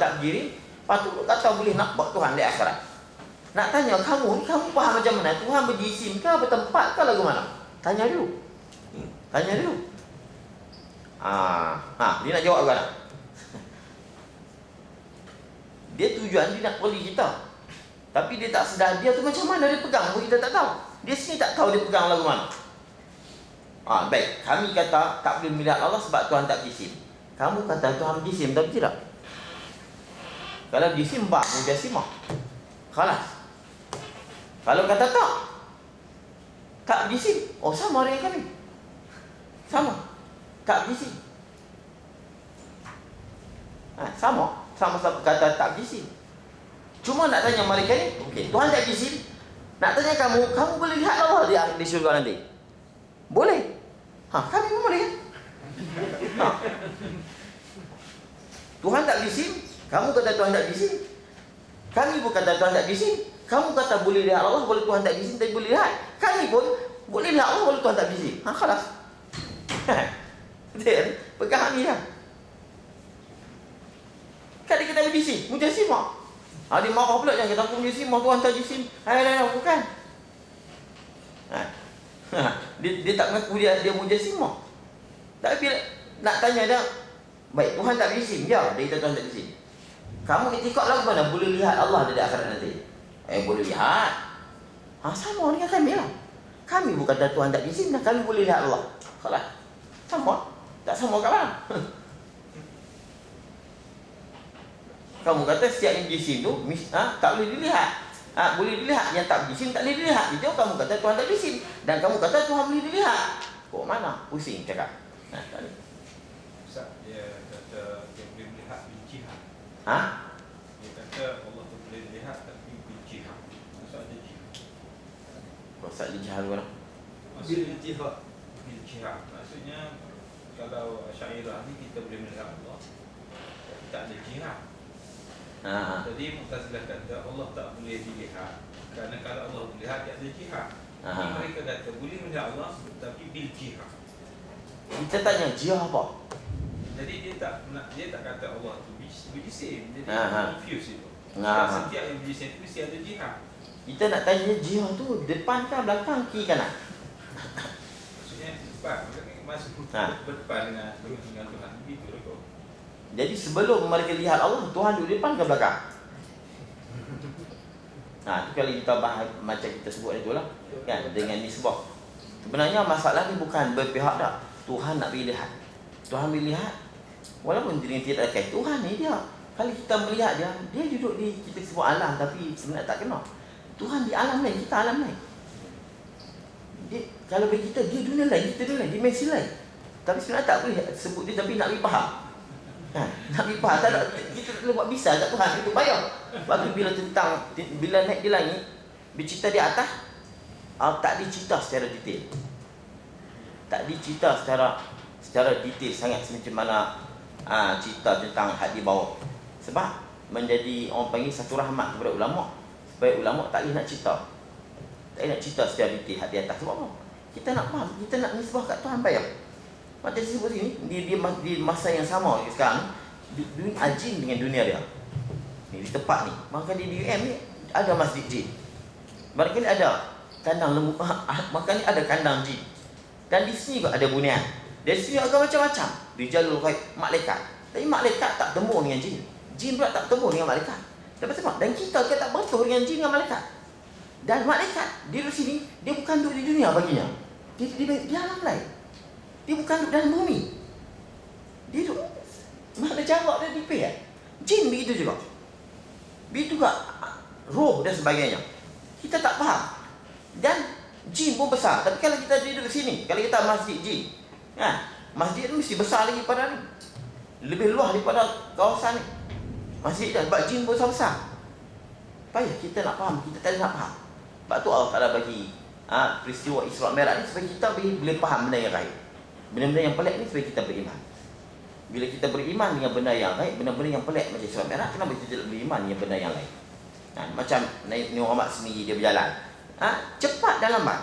tak berdiri, lepas tu kata boleh nampak Tuhan di akhirat. Nak tanya kamu faham macam mana? Tuhan berjisim ke, bertempat ke, lagu mana? Tanya dulu. Tanya dulu. Dia nak jawab kan? Dia tujuan dia nak poli kita. Tapi dia tak sedar dia tu macam mana dia pegang pun kita tak tahu. Dia sini tak tahu dia pegang lagu mana. Baik, kami kata tak boleh melihat Allah sebab Tuhan tak berjisim. Kamu kata Tuhan berjisim tapi tidak. Kalau berjisim bab mujassimah. Khalas. Kalau kata tak berjisim, sama dengan kami. Sama. Tak berjisim. Sama-sama kata tak berjisim. Cuma nak tanya mereka ni, okey, Tuhan tak berjisim. Nak tanya kamu boleh lihat Allah di syurga nanti? Boleh. Kami pun boleh kan? Tuhan tak berjisim, kamu kata Tuhan tak berjisim. Kami pun kata Tuhan tak berjisim. Kamu kata boleh lihat Allah, boleh Tuhan tak berjisim, tapi boleh lihat. Kami pun boleh lihat Allah, boleh Tuhan tak berjisim. Khalas. Betul? Pegang ni lah. Kan dia kata berjisim, mujassimah. Dia marah pula, jangan kata aku mujassimah, Tuhan tak berjisim. Bukan. Dia tak mengaku dia mujassimah. Tapi bila nak tanya dia, baik, Tuhan tak berjisim. Ya, dia kata Tuhan tak berjisim. Kamu itikad lah mana boleh lihat Allah di akhirat nanti? Boleh lihat. Sama dengan kami lah. Kami bukan kata Tuhan tak berjisim, dan kami boleh lihat Allah. Khalas. Sama. Tak sama kat mana? Kamu kata setiap yang berjisim tu tak boleh dilihat. Boleh dilihat, yang tak berjisim tak boleh dilihat. Itu kamu kata Tuhan tak berjisim, dan kamu kata Tuhan boleh dilihat. Kok mana? Pusing cakap. Ustaz, dia kata dia boleh melihat bil jihad. Dia kata Allah tu boleh lihat tapi bil jihad. Maksud ada jihad. Maksud ada jihad mana? Maksudnya jihad. Bil jihad. Maksudnya kalau Asy'ariyah ni kita boleh melihat Allah tapi tak ada jihad. Jadi Mu'tazilah kata Allah tak boleh dilihat kerana kalau Allah boleh lihat dia ada jihad. Jadi mereka kata boleh melihat Allah tapi bil jihad. Kita tanya jihad apa? Jadi dia tak kata Allah tu berjisim. Jadi confuse itu. Setiap yang berjisim itu mesti ada jihad. Kita nak tanya jihad tu depan ke belakang, kiri kanan? Maksudnya depan. Masuk berdepan dengan Tuhan. Begitu lah kau. Jadi sebelum mereka lihat Allah, Tuhan duduk depan ke belakang? Itu kalau kita bahas macam kita sebut itu lah, kan, dengan nisbah. Sebenarnya masalah ni bukan berpihak dah. Tuhan nak boleh lihat. Tuhan boleh lihat walaupun dia tidak kait. Tuhan ni dia, kalau kita melihat dia duduk di kita sebut alam tapi sebenarnya tak kena. Tuhan di alam lain, kita alam lain. Kalau bagi kita, dia dunia lain, kita dunia lain, dimensi lain. Tapi sebenarnya tak boleh sebut dia, tapi nak boleh faham. Nak boleh faham, tak ada, kita tak boleh buat bisa kat Tuhan, itu payah. Lepas tu bila naik di langit, bercerita di atas, tak dicerita secara detail. Tak dicerita secara detail sangat macam mana cerita tentang hak di bawah. Sebab menjadi orang panggil satu rahmat kepada ulama'. Supaya ulama' tak boleh nak cerita. Tak nak cerita secara detail hati atas. Sebab apa? Kita nak faham, kita nak nisbah kat Tuhan payah. Macam saya sebut sini, di masa yang sama sekarang, dunia jin dengan dunia dia. Ni di tempat ni. Maka di UM ni ada masjid jin. Barangkali ada kandang lembu, maka ni ada kandang jin. Dan di sini juga ada bunian. Dari sini agak macam-macam. Rijalul ghaib, malaikat. Tapi malaikat tak temu dengan jin. Jin pula tak temu dengan malaikat. Dapat sebab? Dan kita tak bertemu dengan jin dengan malaikat. Dan malaikat, dia di sini, dia bukan duduk di dunia baginya. Dia alam lain. Dia bukan duduk dalam bumi. Dia duduk, mana jarak dia di pihak. Jin begitu juga. Begitu juga roh dan sebagainya. Kita tak faham. Dan jin pun besar. Tapi kalau kita duduk di sini, kalau kita masjid jin, masjid itu mesti besar lagi pada ni. Lebih luas daripada kawasan ni. Masjid dah, sebab jin pun besar-besar. Payah kita nak faham, kita tak nak faham. Sebab tu Allah Ta'ala bagi peristiwa Isra' Mi'raj ni supaya kita boleh faham benda yang gaib. Benda-benda yang pelik ni supaya kita beriman. Bila kita beriman dengan benda yang gaib, benda-benda yang pelik macam Isra' Mi'raj, kenapa kita tidak beriman dengan benda yang lain? Macam Nabi Muhammad sendiri dia berjalan, cepat dan lambat.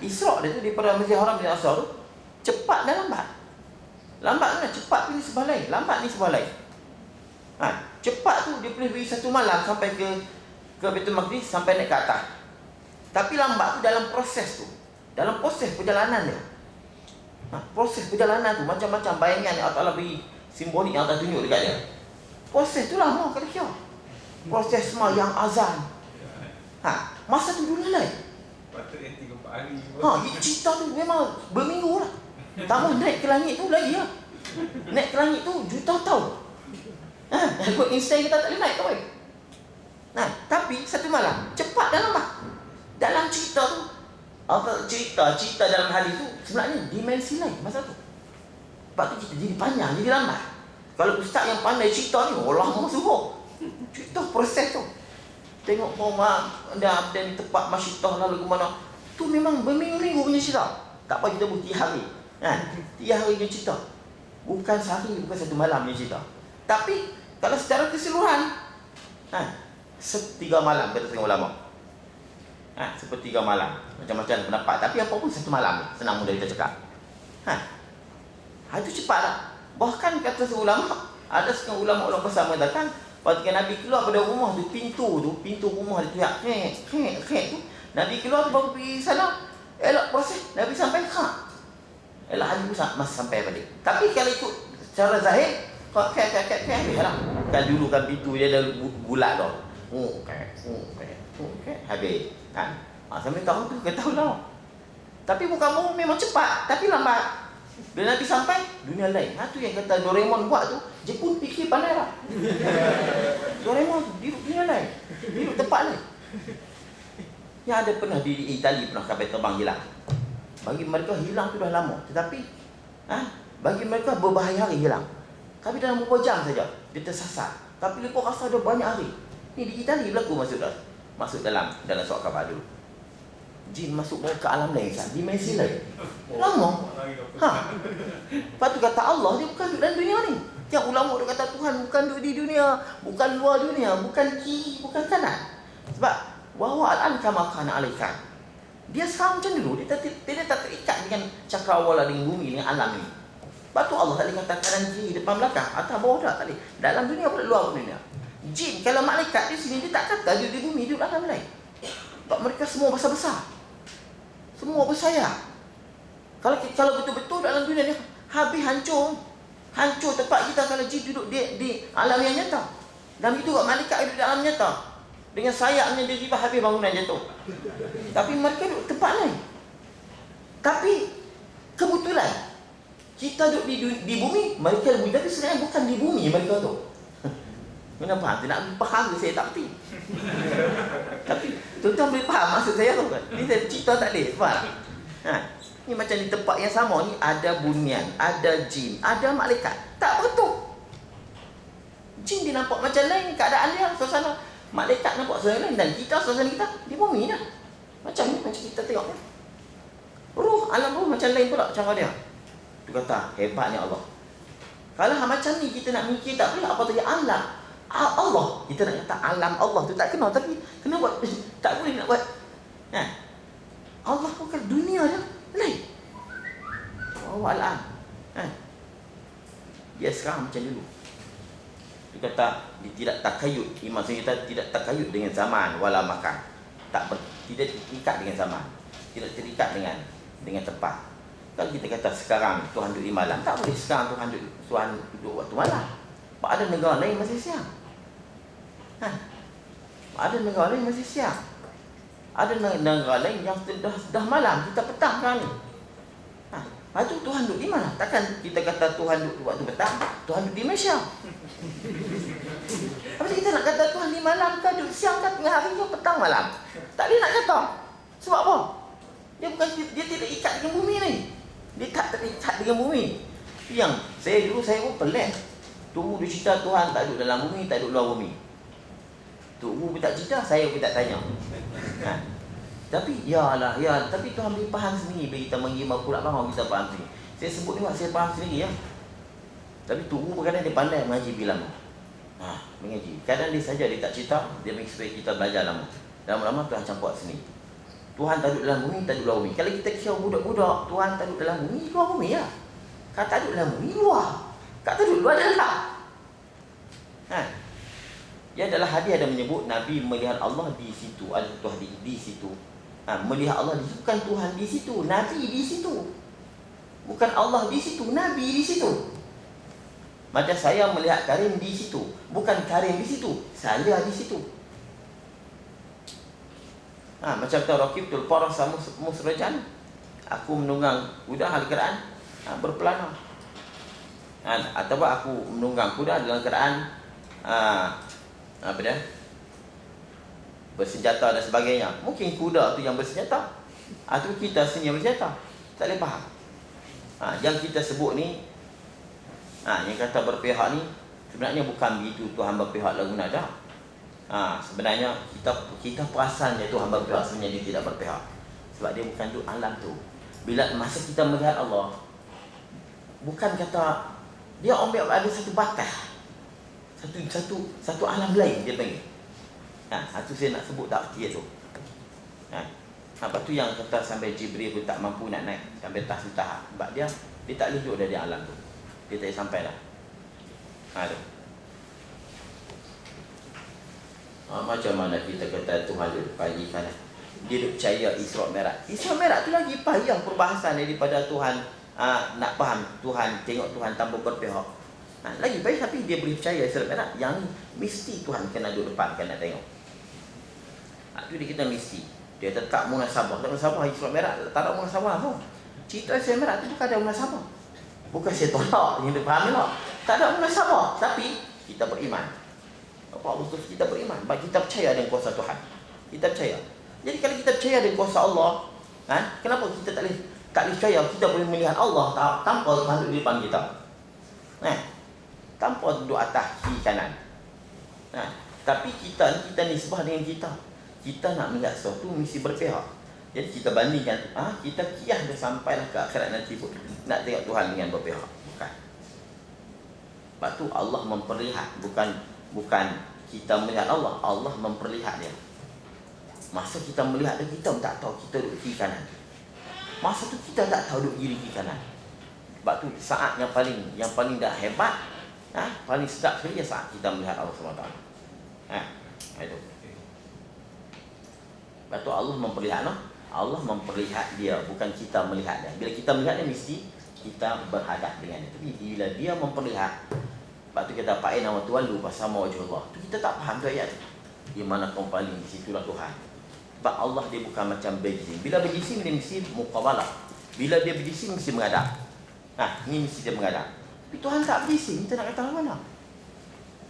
Isra' dia tu daripada Masjid Haram dan Aqsa tu cepat dan lambat. Lambat kan, cepat ni sebelah lain, lambat ni sebelah lain. Cepat tu dia boleh beri satu malam sampai ke Baitul Maqdis, sampai naik ke atas. Tapi lambat tu dalam proses tu, dalam proses perjalanan dia. Proses perjalanan tu macam-macam bayangan yang Allah Ta'ala beri, simbolik yang Allah tunjuk dekat dia. Proses tu lama kata kira. Proses sembahyang azan. Masa tu dunia lain. Patutnya 3-4 hari. Cerita tu memang berminggu lah. Tambah naik ke langit tu lagi lah. Naik ke langit tu juta tahun. Ikut insting kita tak boleh naik ke baik. Tapi satu malam, cepat dan lambat. Dalam cerita tu, cerita dalam hadis tu sebenarnya dimensi lain masa tu. Sebab tu kita jadi panjang, jadi lambat. Kalau ustaz yang pandai cerita ni, lama subuh. Cerita proses tu. Tengok rumah dan tempat masyidah lalu ke mana. Tu memang berminggu-minggu punya cerita. Tak apa kita buat 3 hari. 3 hari punya cerita. Bukan sehari, bukan satu malam punya cerita. Tapi kalau secara keseluruhan, 3 malam kata setengah ulama. Sepertiga malam. Macam-macam pendapat. Tapi apa pun satu malam. Senang mudah kita cakap. Itu cepat lah. Bahkan kata seulama, ada setengah ulama orang bersama mengatakan, ketika Nabi keluar pada rumah tu, pintu rumah dia tu, tu. Nabi keluar tu baru pergi sana. Elok proses. Nabi sampai elok hari pun masih sampai balik. Tapi kalau ikut secara zahir, habis lah. Kan dulu kan pintu dia dah bulat dah. Habis. Sampai tahu tu, kita tahu lah. Tapi bukan memang cepat, tapi lambat. Bila Nabi sampai, dunia lain. Tu yang kata Doraemon buat tu, Jepun fikir pandai lah. Doraemon duduk dunia lain, duduk tempat lain. Yang ada pernah di Itali, pernah kapal terbang hilang. Bagi mereka hilang tu dah lama. Tetapi bagi mereka berbahaya-hari hilang. Tapi dalam beberapa jam saja dia tersasar. Tapi mereka rasa ada banyak hari. Ni di Itali berlaku masuk dalam surat khabar dulu. Jin masuk ke alam lain, dimensi lain. Lama. Lepas tu kata Allah, dia bukan duduk dalam dunia ni. Yang ulama dia kata Tuhan bukan duduk di dunia, bukan luar dunia, bukan kiri, bukan kanan. Sebab wahuwa al-an kama kana alaikan. Dia sekarang macam dulu, dia tak terikat dengan cakrawala, dengan bumi, dengan alam ni. Lepas tu Allah tak boleh kata kanan kiri, depan belakang, atas bawah tak boleh. Dalam dunia pula, luar dunia. Jin, kalau malaikat di sini, dia tak kata dia di bumi, dia belakang lain. Sebab mereka semua besar-besar. Semua bersayap. Kalau betul-betul dalam dunia ni, habis hancur tempat kita kalau jin duduk di alam yang nyata. Dan itu kat malaikat duduk di alam nyata. Dengan sayapnya dia tiba habis bangunan jatuh. Tapi mereka duduk tempat lain. Tapi kebetulan kita duduk di bumi, mereka di bumi. Tapi sebenarnya bukan di bumi mereka tu. Kenapa? Dia nak faham ke saya tak berti. Tapi tuan-tuan boleh faham maksud saya tu kan? Ni saya cerita tak boleh, faham? Ni macam di tempat yang sama ni ada bunian, ada jin, ada malaikat. Tak betul. Jin dia nampak macam lain keadaan dia, suasana. Malaikat nampak suasana lain dan kita suasana kita di bumi dah. Macam ni, macam kita tengok ni. Ruh, alam ruh macam lain pula cara dia. Dia kata, hebatnya Allah. Kalau macam ni kita nak mikir tak boleh apa tadi alam. Allah, kita nak kata alam Allah tu tak kena, tapi kena buat, tak boleh nak buat. Allah bukan dunia dia lain. Wallahan. Dia sekarang macam dulu. Dia kata dia tidak takayud. Maksudnya kita tidak takayud dengan zaman wala makan. Tidak terikat dengan zaman. Tidak terikat dengan tempat. Kalau kita kata sekarang Tuhan duduk di malam, tak boleh sekarang Tuhan duduk waktu malam. Sebab ada negara lain masih siang. Ada negara lain masih siang. Ada negara lain yang dah malam, kita petang sekarang ni. Lepas tu Tuhan duduk di mana? Takkan kita kata Tuhan duduk waktu petang, Tuhan duduk di Malaysia. Apa kita nak kata Tuhan di malam ke, duduk siang ke, tengah hari ke, petang malam? Tak boleh nak kata. Sebab apa? Dia tidak ikat dengan bumi ni. Dia tak terikat dengan bumi. Yang saya pun pelik. Tunggu dia cerita Tuhan tak duduk dalam bumi, tak duduk luar bumi. Tunggu pun tak cerita, saya pun tak tanya. Tapi tapi Tuhan boleh faham sendiri bila kita mengimak pula faham kita faham sendiri. Saya sebut ni saya faham sendiri ya. Tapi tunggu kadang dia pandai mengaji bilang. Mengaji. Kadang dia saja dia tak cerita, dia bagi supaya kita belajar lama. Lama-lama Tuhan campur sini. Tuhan tak duduk dalam bumi, tak duduk luar bumi. Kalau kita kira budak-budak, Tuhan tak duduk dalam bumi, luar bumi ya. Kata duduk dalam bumi, luar. Kata duduk luar dalam. Dia adalah hadis ada menyebut Nabi melihat Allah di situ. Ada satu hadis di situ. Melihat Allah di situ, bukan Tuhan di situ, Nabi di situ. Bukan Allah di situ, Nabi di situ. Macam saya melihat Karim di situ, bukan Karim di situ, saya di situ. Macam tu Raqibtul Farasa Musrajan, aku menunggang kuda Al-Quran berpelana. Atau aku menunggang kuda dalam keadaan bersenjata dan sebagainya. Mungkin kuda tu yang bersenjata, atau kita sendiri yang bersenjata. Tak boleh faham. Yang kita sebut ni, yang kata berpihak ni, sebenarnya bukan begitu Tuhan berpihak lagu nada. Sebenarnya kita perasan dia Tuhan berpihak, sebenarnya dia tidak berpihak. Sebab dia bukan tu alam tu. Bila masa kita melihat Allah, bukan kata dia ambil ada satu batas, satu alam lain dia panggil. Satu saya nak sebut tak erti tu. Lepas tu yang kata sampai Jibril pun tak mampu nak naik sampai tahap tahap. Sebab dia tak boleh duduk dari alam tu. Dia tak sampai dah. Tu. Macam mana kita kata Tuhan duduk pagi kanan. Dia duduk percaya Isra' Mi'raj. Isra' Mi'raj tu lagi payah perbahasan daripada Tuhan nak faham Tuhan, tengok Tuhan tanpa berpihak. Lagi baik, tapi dia boleh percaya Isra' Mi'raj. Yang ni mesti Tuhan kena duduk depan, kena tengok. Tu dia kita mesti. Dia tetap munasabah. Tak munasabah Isra' Mi'raj, tak ada munasabah tu. Cerita Isra' Mi'raj tu bukan ada munasabah. Bukan saya tolak, yang dia faham tak. Tak ada munasabah, tapi kita beriman. Apa Allah tu kita beriman. Sebab kita percaya dengan kuasa Tuhan. Kita percaya. Jadi kalau kita percaya dengan kuasa Allah, kenapa kita tak boleh percaya kita boleh melihat Allah tanpa Tuhan duduk di depan kita? Tanpa duduk atas kiri kanan. Tapi kita nisbah dengan kita. Kita nak melihat sesuatu mesti berpihak. Jadi kita bandingkan, kita kiyah dah sampailah ke akhirat nanti pun nak tengok Tuhan dengan berpihak. Bukan. Sebab tu Allah memperlihat, bukan kita melihat Allah, Allah memperlihat dia. Masa kita melihat dia, kita pun tak tahu kita duduk kiri kanan. Masa tu kita tak tahu duduk kiri kanan. Sebab tu saat yang paling dah hebat, paling sedap sekali saat kita melihat Allah SWT. Itu. Sebab tu Allah memperlihat, Allah memperlihat dia, bukan kita melihat dia. Bila kita melihat dia, mesti kita berhadap dengan dia. Tapi bila dia memperlihat, sebab tu kita fa'ina wa tuwallu fasama wajhullah. Tu kita tak faham tu ayat tu. Di mana kau paling, di situlah Tuhan. Sebab Allah dia bukan macam berjisim. Bila berjisim dia mesti muqabalah. Bila dia berjisim mesti menghadap. Ini mesti dia menghadap. Tapi Tuhan tak berjisim, kita nak kata mana?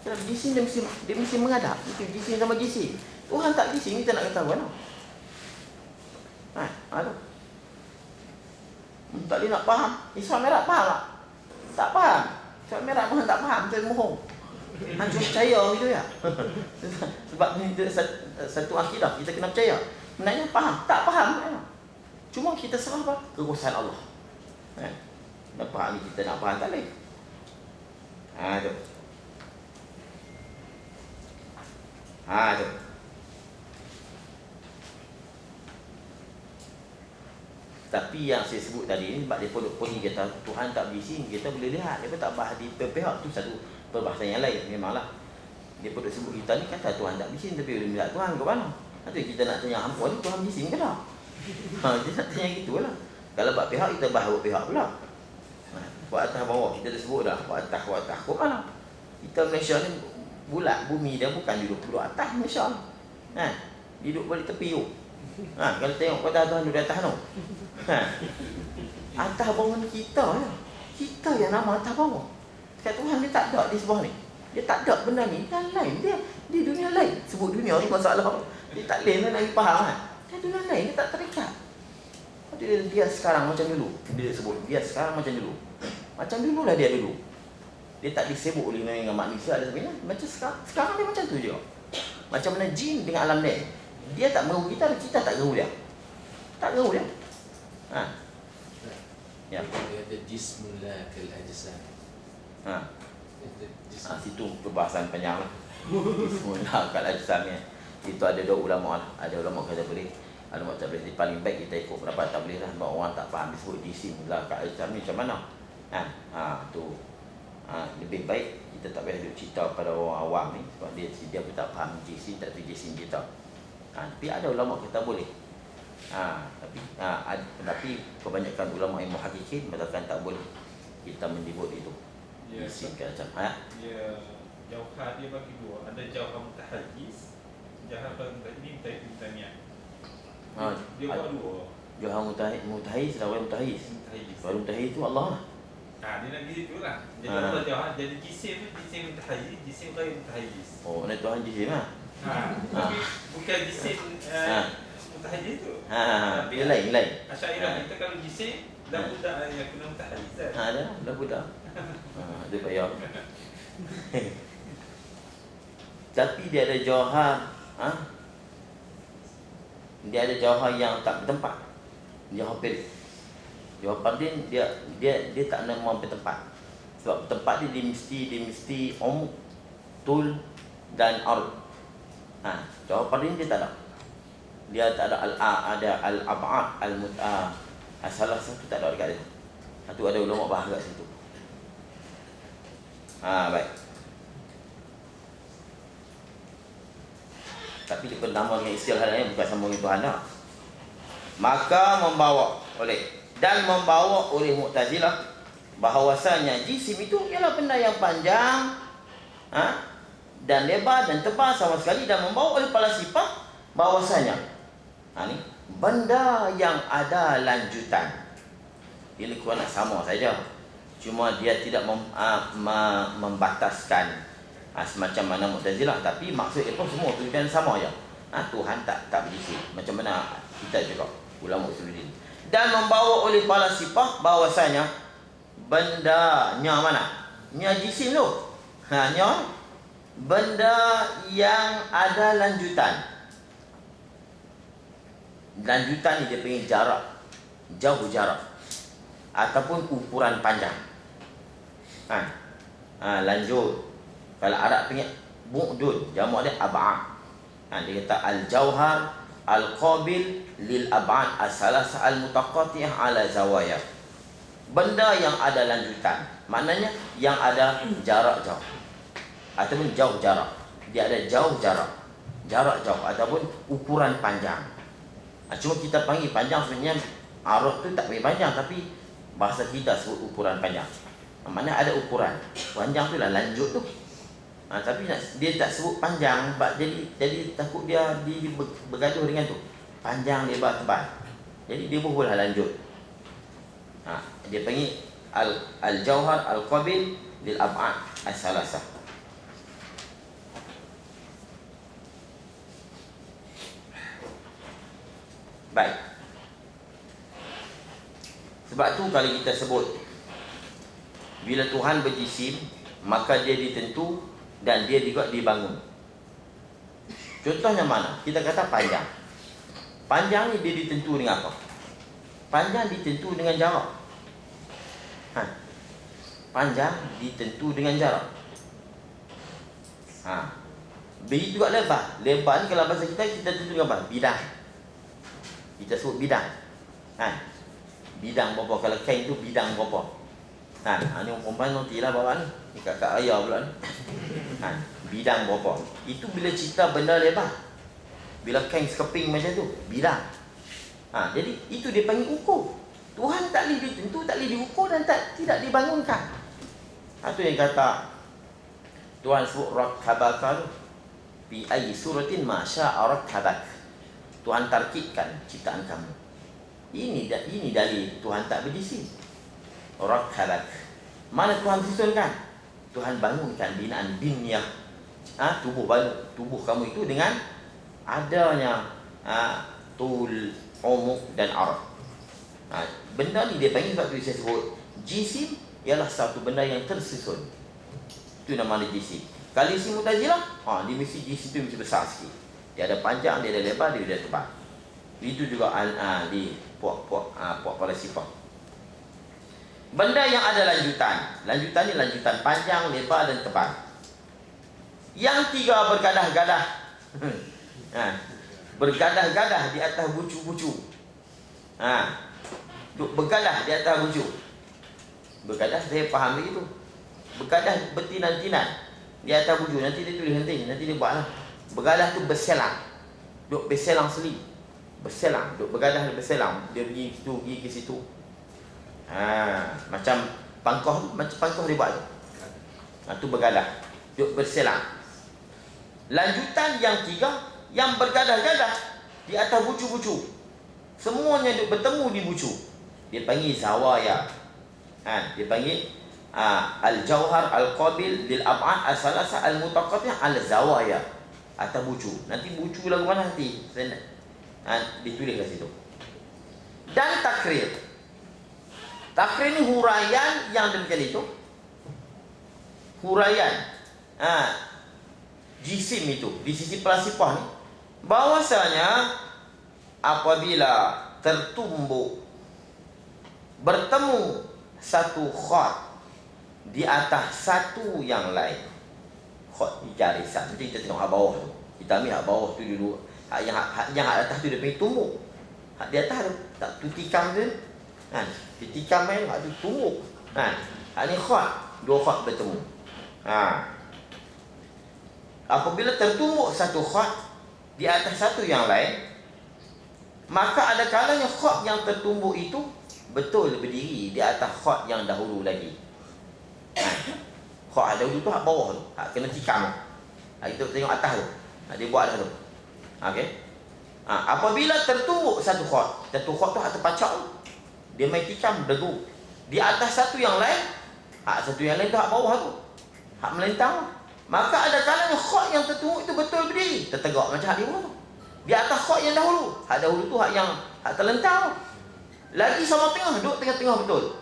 Kalau berjisim dia mesti menghadap. Itu jisim sama jisim. Tuhan tak berjisim, kita nak kata mana? Tak boleh nak faham. Isra' Mi'raj faham tak? Tak faham. Isra' Mi'raj pun tak faham, saya mohon. Cuma percaya gitu ya. Sebab ini satu akidah, kita kena percaya. Sebenarnya faham, tak faham. Cuma kita serah apa? Kekuasaan Allah. Nak faham ni, kita nak faham tak boleh. Tu. Tu. Tapi yang saya sebut tadi ni, sebab dia pun kata Tuhan tak berisi, kita boleh lihat. Dia pun tak bahas di pihak tu, satu perbahasan yang lain. Memanglah dia pun sebut kita ni kata Tuhan tak berisi, tapi boleh melihat Tuhan ke mana. Nanti kita nak tanya hampa ni Tuhan berisi ke tak? Dia nak tanya gitulah. Kalau buat pihak, kita bahas buat pihak pula. Buat atas bawah, kita dah sebut dah. Buat atas ke mana? Kita Malaysia ni bulat, bumi dia bukan duduk atas Malaysia. Duduk balik tepi tu. Kalau tengok kota Tuhan duduk atas tu. Atas bawah ni kita ya. Kita yang nama atas bawah. Kat Tuhan dia tak ada di sebelah ni. Dia tak ada benda ni. Dia lain. Dia di dunia lain. Sebut dunia ni masalah. Dia tak lain lagi faham Dia dunia lain. Dia tak terikat. Dia sekarang macam dulu. Dia sebut dia sekarang macam dulu. Macam dululah dia dulu. Dia tak disebut oleh dengan manusia dan sebagainya. Macam sekarang dia macam tu je. Macam mana jin dengan alam lain. Dia tak mahu kita tak mahu dia. Tak mahu dia. Ya. Ada jismullah kal ajsam. Situ perbahasan panjang lah. Jismullah kal ajsam ni. Itu ada dua ulama lah. Ada ulama kata boleh, ada ulama tak boleh. Paling baik kita ikut pendapat tak boleh lah. Sebab orang tak faham disebut jismullah kal ajsam ni macam mana. Tu. Lebih baik kita tak payah duk cerita pada orang awam ni, sebab dia pun tak faham jisim, tak tahu jisim dia tahu. Tapi ada ulama kata boleh. Tapi kebanyakan ulama yang muhaqqiqin mengatakan tak boleh kita menyebut itu. Jisim ke macam dia jauhar dia bagi dua. Ada jauhar mutahajjiz, jauhar ini mutahiyah. Dia buat dua. Jauhar mutahiz, lawan mutahiz. Baru mutahiz itu Allah. Dia nak gitu lah. Jadi Allah jauhar, jadi jisim mutahajjiz, jisim ghair mutahajjiz. Ni Tuhan jisim Tapi bukan jisim mutahajjiz tu. Dia lain. Asy'ariyah kita kalau jisim dah budak yang kena mutahajjiz. Dah budak. Dia payah. Tapi dia ada jauhar, dia ada jauhar yang tak bertempat. Jauhar pirik. Jauhar pardin dia tak nama bertempat. Sebab tempat dia mesti tul dan ard. Jauhar pardin dia tak ada. Dia tak ada al-ab'ad salah satu tak ada dekat dia. Satu ada ulama bahas kat situ. Baik. Tapi dia bernama dengan istilah lain, bukan sama dengan Tuhan dah. Maka membawa oleh Mu'tazilah bahawasanya jisim itu ialah benda yang panjang dan lebar dan tebal sama sekali, dan membawa oleh falasifah bahawasanya ni benda yang ada lanjutan. Ini kurang nak sama saja. Cuma dia tidak membataskan semacam mana Mu'tazilah, tapi maksudnya pun semua tujuan sama je. Tuhan tak berjisim. Macam mana kita juga ulama usuluddin. Dan membawa oleh falasifah bahawasanya bendanya mana? Nya jisim tu. Nya benda yang ada lanjutan. Lanjutan ni dia panggil jarak, jauh jarak, ataupun ukuran panjang. Lanjut. Kalau Arab panggil bu'dun, jamak dia ab'ad. Dia kata al-jauhar al-qabil lil ab'ad as-salasa al-mutaqati'ah ala zawaya. Benda yang ada lanjutan, maknanya yang ada jarak jauh ataupun jauh jarak. Dia ada jauh jarak, jarak jauh ataupun ukuran panjang. Cuma kita panggil panjang, sebenarnya Arab tu tak panggil panjang, tapi bahasa kita sebut ukuran panjang. Maknanya ada ukuran. Panjang tu lah lanjut tu. Tapi dia tak sebut panjang, sebab jadi takut dia bergaduh dengan tu. Panjang, lebar, tebal. Jadi dia boleh lanjut. Dia panggil al-jauhar al-qabil lil ab'ad as-salasah. Baik. Sebab tu kalau kita sebut bila Tuhan berjisim, maka dia ditentu dan dia juga dibangun. Contohnya mana? Kita kata panjang. Panjang ni dia ditentu dengan apa? Panjang ditentu dengan jarak. Panjang ditentu dengan jarak. Begitu juga lebar. Lebar ni kalau bahasa kita tentu dengan apa? Bidang. Kita sebut bidang. Bidang berapa? Kalau kain tu bidang berapa? Ni orang perempuan nanti lah bawa ni. Ni kakak ayah pula ni. Bidang berapa? Itu bila cerita benda lebar. Bila kain sekeping macam tu, bidang. Jadi itu dia panggil ukur. Tuhan tak boleh ditentu, tak boleh diukur dan tidak dibangunkan. Itu yang kata Tuhan sebut rakkabaka bi ayyi suratin ma syaa rakkabak. Tuhan tarkibkan ciptaan kamu. Ini dalil Tuhan tak berjisim. Rakkabak. Mana Tuhan susunkan? Tuhan bangunkan binaan binyah. Tubuh kamu itu dengan adanya tul, umuk dan arah. Benda ni dia panggil, sebab tu saya sebut jisim ialah satu benda yang tersusun. Itu nama dia jisim. Kalau jisim Mu'tazilah, dia mesti jisim tu mesti besar sikit. Dia ada panjang, dia ada lebar, dia ada tebal. Itu juga di puak falasifah. Benda yang ada lanjutan. Lanjutan ni lanjutan panjang, lebar dan tebal. Yang tiga bergadah-gadah. Bergadah-gadah di atas bucu-bucu. Bergadah di atas bucu. Bergadah saya faham begitu. bergadah bertinan-tinan di atas bucu. Nanti dia tulis nanti dia buat lah. Bergadah tu berselang. Duk berselang seli. Berselang, duk bergadah berselang. Dia pergi ke situ. Macam pangkoh dia buat tu. Tu bergadah. Duk berselang. Lanjutan yang 3, yang bergadah-gadah di atas bucu-bucu. Semuanya duk bertemu di bucu. Dia panggil zawaya. Dia panggil al-jauhar al-qabil bil ab'ad as-salasa al-mutaqattih al-zawaya. Atas bucu. Nanti bucu lagu mana nanti saya ditulis kat situ. Dan takrir. Takrir ni huraian yang demikian itu. Huraian jisim itu di sisi pelasipah ni, bahwasanya apabila bertemu satu khat di atas satu yang lain, khat di jarisan. Nanti kita tengok hak bawah tu. Kita ambil hak bawah tu dulu. Hak yang atas tu dia panggil tumbuk. Hak di atas tu tak tu tikam tu. Tikam main hak tu tumbuk. Hak ni khat, dua khat bertemu. Apabila tertumbuk satu khat di atas satu yang lain, maka ada kalanya khat yang tertumbuk itu betul berdiri di atas khat yang dahulu lagi. Khat dahulu tu hak bawah tu, hak kena tikam. Kita tengok atas tu. Dia buat dah tu. Okey. Apabila tertumbuk satu khat tu hak terpacak tu, dia main tikam bergu di atas satu yang lain. Hak satu yang lain tu hak bawah tu, hak melintang. Maka ada kalanya khat yang tertumbuk itu betul berdiri, tertegak macam hak di bawah tu, di atas khat yang dahulu. Hak dahulu tu hak terlentang. Lagi sama tengah, duduk tengah-tengah betul.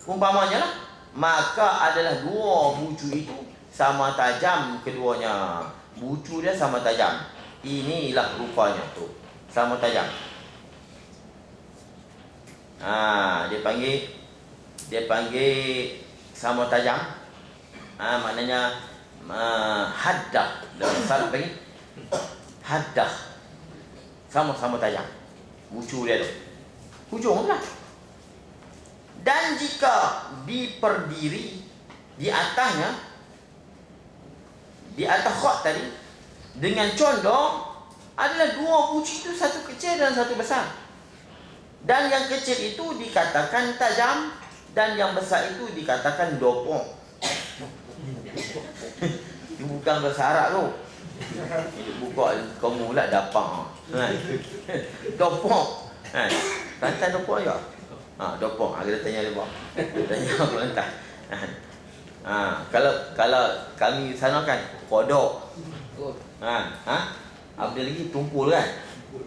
Umpamanya lah, maka adalah dua bucu itu sama tajam keduanya. Bucu dia sama tajam. Inilah rupanya tu, sama tajam. Dia panggil sama tajam. Maknanya haddah. Dalam salaf panggil haddah. Sama-sama tajam. Bucu dia tu. Hujung lah. Dan jika diperdiri di atasnya, di atas khat tadi dengan condong, adalah dua bucu itu, satu kecil dan satu besar. Dan yang kecil itu dikatakan tajam, dan yang besar itu dikatakan dopong. Itu bukan bahasa Arab tu. Buka kamu pula dapang. Dopong. Kelantan dopong je. Dopong. Kita tanya dia buat. Tanya Kelantan. Kalau kami sana kan kodok. Ada lagi tumpul kan.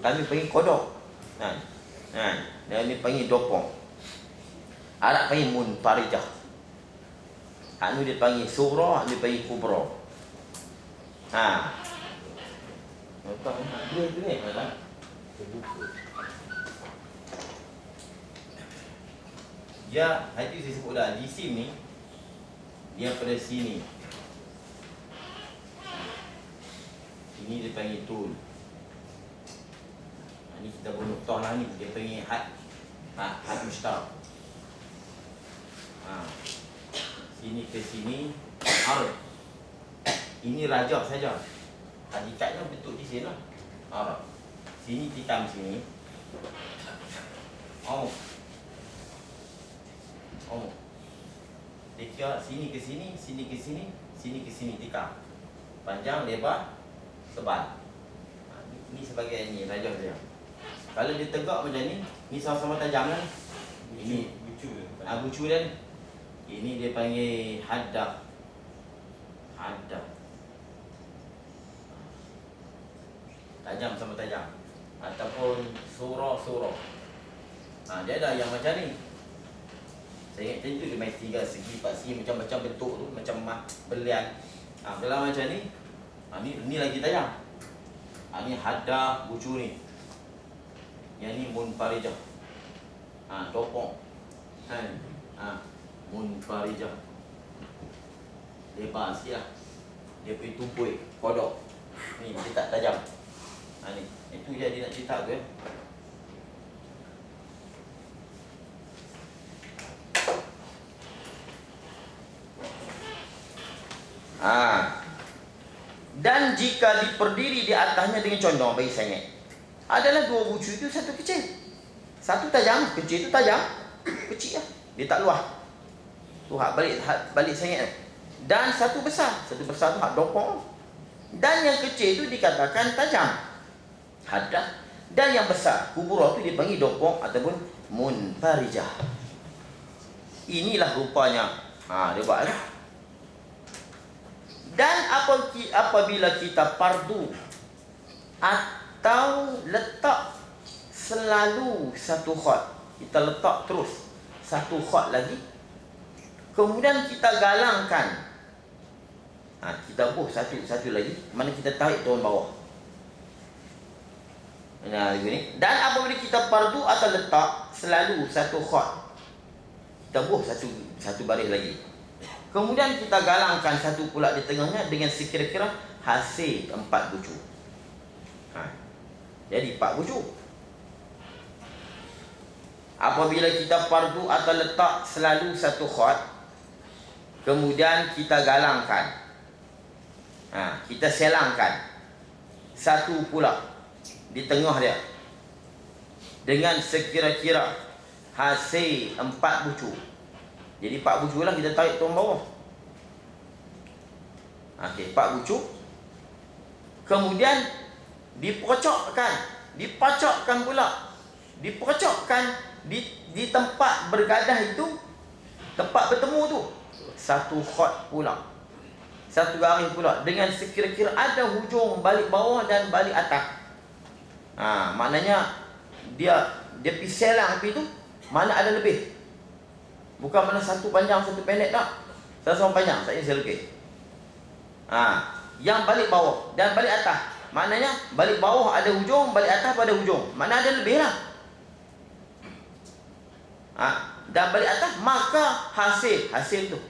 Kami panggil kodok. Dan ni panggil dopong. Arab panggil munfarijah. Hak ni dia panggil surah, dia panggil kubra. Dia tu ni kan. Ya, itu saya sebut dah. Jisim ni dia pada sini. Ini dia panggil tul. Ini kita bunuh toh lah ni. Dia panggil had mushtarak. Sini ke sini arab. Ini rajah saja. Hakikatnya betul di sini lah. Arab. Sini tikam sini. Dia kira sini ke sini, sini ke sini, sini ke sini tikam. Panjang, lebar, sebal. Ini sebagai ini rajah dia. Kalau dia tegak macam ni sama-sama tajam lah. Ini bucu dia ni. Ini dia panggil haddah. Tajam sama tajam. Ataupun surah. Dia ada yang macam ni. Saya ingat tadi tu dia main 3 segi, 4 segi, macam-macam bentuk tu, macam belian. Kalau macam ni, ni lagi tajam. Ni haddah bucu ni. Yang ni munfarijah. Topong. Munfarijah. Lebar sikit lah. Dia pergi tumpul kodok. Ni dia tak tajam. Ni itu je dia nak cerita tu ya. Dan jika diperdiri di atasnya dengan condong, bagi saya ingat, adalah dua bucu itu satu kecil. Satu tajam, kecil itu tajam, kecil lah. Dia tak luah. Tu hak balik saya ingat. Dan satu besar tu hak dopong. Dan yang kecil itu dikatakan tajam, hadah. Dan yang besar, kubura tu dipanggil dopong ataupun munfarijah. Inilah rupanya. Dia buat lah. Dan apabila kita pardu atau letak selalu satu khot, kita letak terus satu khot lagi, kemudian kita galangkan, kita buh satu lagi, mana kita tarik turun bawah. Dan apabila kita pardu atau letak selalu satu khot, kita buh satu baris lagi, kemudian kita galangkan satu pula di tengahnya dengan sekira-kira hasil 4 bucu. Jadi 4 bucu. Apabila kita pardu atau letak selalu satu khot, kemudian kita galangkan, kita selangkan satu pula di tengah dia dengan sekira-kira hasil 4 bucu. Jadi 4 bucu lah kita tarik turun bawah. Okey, 4 bucu. Kemudian dipacakkan pula. Di tempat bergadah itu, tempat bertemu tu, satu khot pula, satu garis pula, dengan sekira-kira ada hujung balik bawah dan balik atas. Maknanya dia pergi selang pergi tu, mana ada lebih. Bukan mana satu panjang satu pendek tak. Sama-sama panjang, saya lukis. Yang balik bawah dan balik atas, maknanya balik bawah ada hujung, balik atas pada hujung, mana ada lebih lah. Dan balik atas, maka hasil tu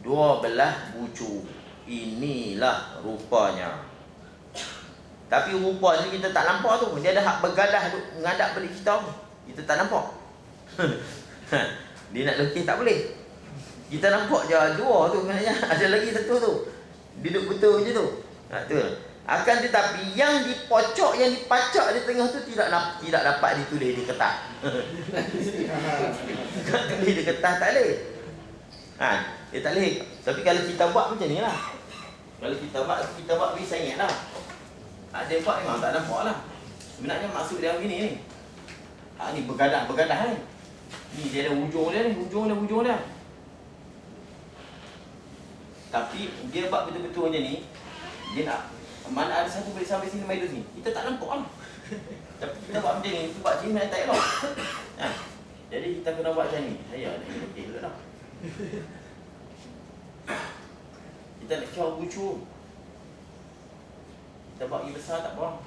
12 bucu. Inilah rupanya. Tapi rupanya kita tak nampak tu. Dia ada hak bergadah menghadap balik kita tu, kita tak nampak. Dia nak lukis tak boleh. Kita nampak je dua tu sebenarnya. Ada lagi satu tu duduk betul je tu. Tu. Akan tetapi yang dipocok, yang dipacak di tengah tu tidak dapat ditulis di kertas. Tulis di kertas tak boleh. Dia tak boleh. Tapi kalau kita buat macam ni lah. Kalau kita buat bisa ingat lah. Dia buat memang tak nampak lah. Sebenarnya maksud dia begini ni. Ni bergadah ni. Ni dia ada hujung dia ni, hujung dia. Tapi dia buat betul-betul macam ni. Dia nak, mana ada satu boleh sampai sini, main sini, kita tak nampak lah. Tapi kita buat macam ni, kita buat sini tak elok. Jadi kita kena buat macam ni. Saya nak letih dulu lah. Kita nak kira bucu. Kita buat lagi besar tak apa.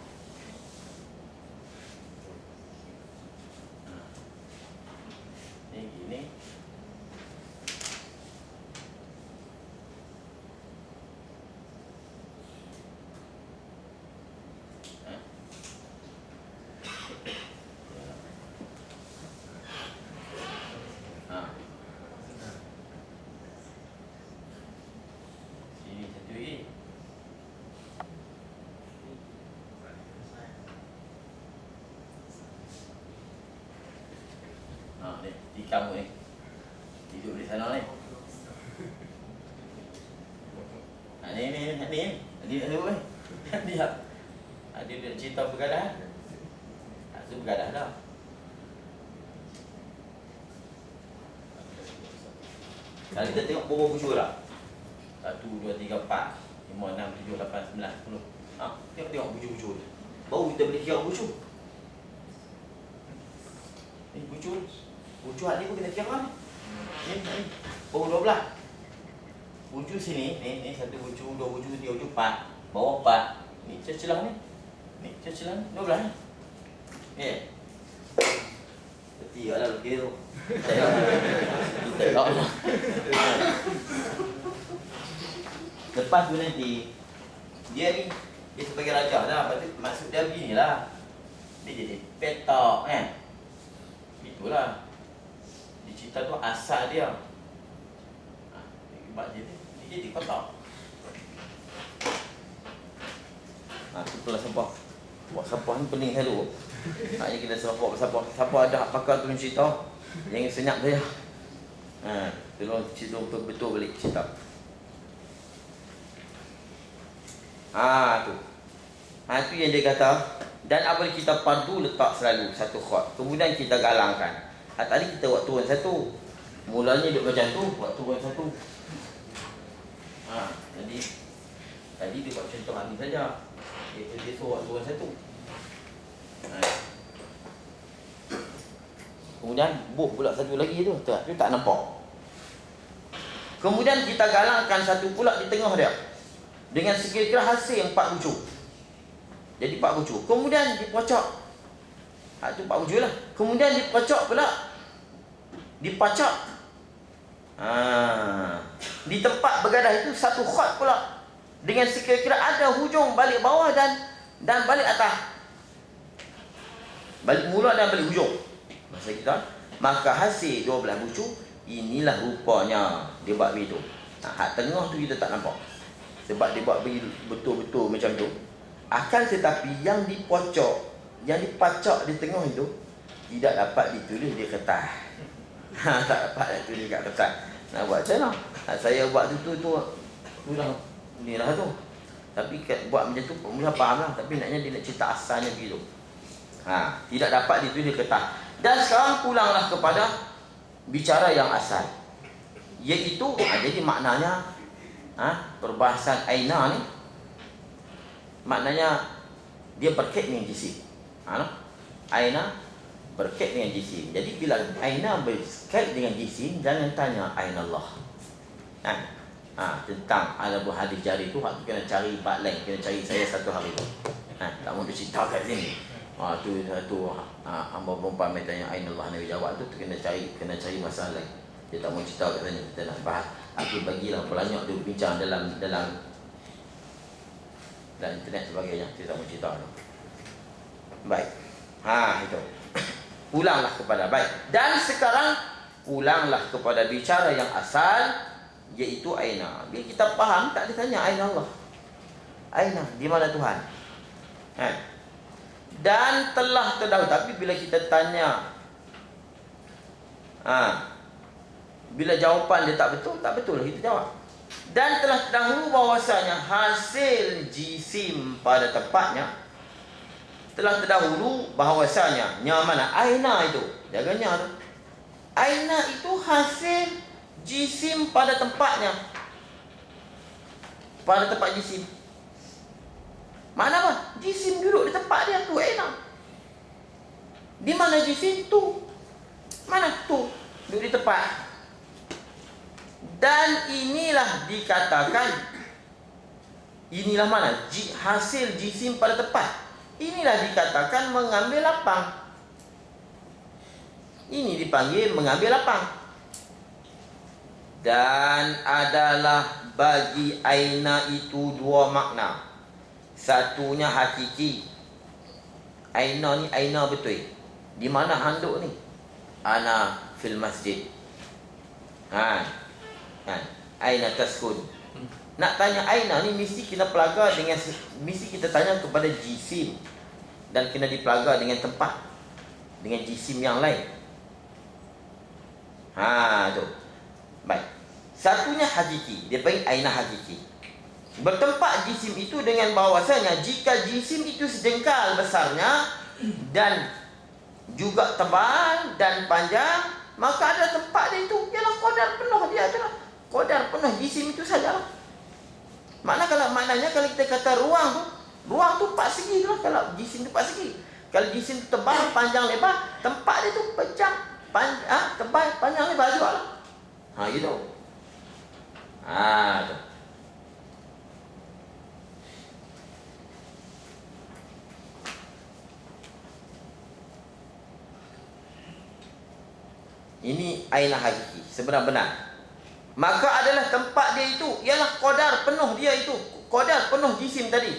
Ni gini. Sini satu lagi. Ni, tikam ni. Hidup di sana ni. Ni. Dia apa ni? Dia nak cerita bergadah. Tu bergadah dah. Kalau kita tengok berapa bucu lah. 1, 2, 3, 4, 5, 6, 7, 8, 9, 10. Tengok bucu-bucu. Baru kita boleh kira bucu. Ni bucu hak ni pun kena kira ni. Ni. Baru 12. Bucu sini, ni 1 bucu, 2 bucu, 3 bucu, 4. Bawah 4. Ni celah ni. Ni celah ni 12 ni. Ni. Berarti lah lukis tu. Kita elok lah. Lepas tu nanti dia sebagai raja lah. Maksud dia beginilah. Dia jadi petak kan. Itulah. Dia cerita tu asal dia. Dia buat je ni. Dia jadi kotak. Tu pula sampah. Buat sampah ni pening selalu. Ini kita sampah sampah. Siapa ada hak pakar tolong cerita. Jangan senyap saya. Tolong cerita betul balik cerita. Tu. Tu yang dia kata. Dan apabila kita padu letak selalu satu khot. Kemudian kita galangkan. Tadi kita buat turun satu. Mulanya duduk macam tu, buat turun satu. Tadi dia buat contoh ni saja. Dia suruh buat turun satu. Kemudian buh pula satu lagi tu. Tu tak nampak. Kemudian kita galangkan satu pula di tengah dia. Dengan sekira-kira hasil 4 bucuk. Jadi 4 bucuk. Kemudian dipocok. Tu 4 bucuk lah. Kemudian dipocok pula. Dipacak. Di tempat bergadah itu satu khot pula. Dengan sekira-kira ada hujung balik bawah dan balik atas. Balik mula dan balik hujung. Masa kita. Maka hasil 12 bucuk. Inilah rupanya dia buat begitu. Hak tengah tu kita tak nampak. Sebab dia buat betul-betul macam tu. Akan tetapi yang dipocok, yang dipacak di tengah itu tidak dapat ditulis di kertas. Tak dapat ditulis kat kertas. Nak buat macam mana? Saya buat tu dah ni lah tu. Tapi buat macam tu mula faham lah. Tapi naknya dia nak cerita asalnya begitu. Tidak dapat ditulis di kertas. Dan sekarang pulanglah kepada bicara yang asal. Iaitu jadi maknanya perbahasan aina ni maknanya dia berkait dengan jisim. Aina berkait dengan jisim. Jadi bila aina berkait dengan jisim, jangan tanya aina Allah. Tentang ada buah hadis jari tu, waktu kena cari bab lain, kena cari saya satu hari tu. Tak mahu cerita kat sini. Tu hamba perempuan tanya aina Allah, Nabi jawab tu kena cari masalah lain. Dia tak mahu cerita kat sini, kita nak bahas. Aku bagilah pelanjak dia bincang dalam internet sebagainya. Kita tak mahu cerita tu. Baik. Itu. Pulanglah kepada baik. Dan sekarang pulanglah kepada bicara yang asal, iaitu aina. Bila kita faham, tak ditanya aina Allah. Aina, di mana Tuhan? Dan telah terdahulu. Tapi bila kita tanya, bila jawapan dia tak betul kita jawab. Dan telah terdahulu bahawasanya hasil jisim pada tempatnya. Telah terdahulu bahawasanya mana? Aina itu. Jaganya tu. Aina itu hasil jisim pada tempatnya. Pada tempat jisim. Mana apa? Jisim duduk di tempat dia tu aina. Di mana jisim tu? Mana tu? Duduk di tempat. Dan inilah dikatakan, inilah mana? Hasil jisim pada tempat. Inilah dikatakan mengambil lapang. Ini dipanggil mengambil lapang. Dan adalah bagi aina itu 2 makna. Satunya hakiki. Aina ni aina betul. Di mana handuk ni? Ana fil masjid. Aina taskun. Nak tanya aina ni mesti kita pelaga dengan, mesti kita tanya kepada jisim. Dan kena dipelaga dengan tempat, dengan jisim yang lain. Tu. Baik. Satunya hakiki. Dia panggil aina hakiki. Bertempat jisim itu dengan bahawasanya jika jisim itu sejengkal besarnya dan juga tebal dan panjang, maka ada tempat dia itu ialah qadar penuh dia adalah qadar penuh jisim itu sajalah. Maknanya kalau kita kata ruang tu 4 segi tu lah. Kalau jisim tu 4 segi. Kalau jisim tu tebal, panjang, lebar, tempat dia tu tebal, panjang, lebar juga lah. Gitu. Tu. Ini aina hakiki, sebenar-benar. Maka adalah tempat dia itu ialah qadar penuh dia itu, qadar penuh jisim tadi.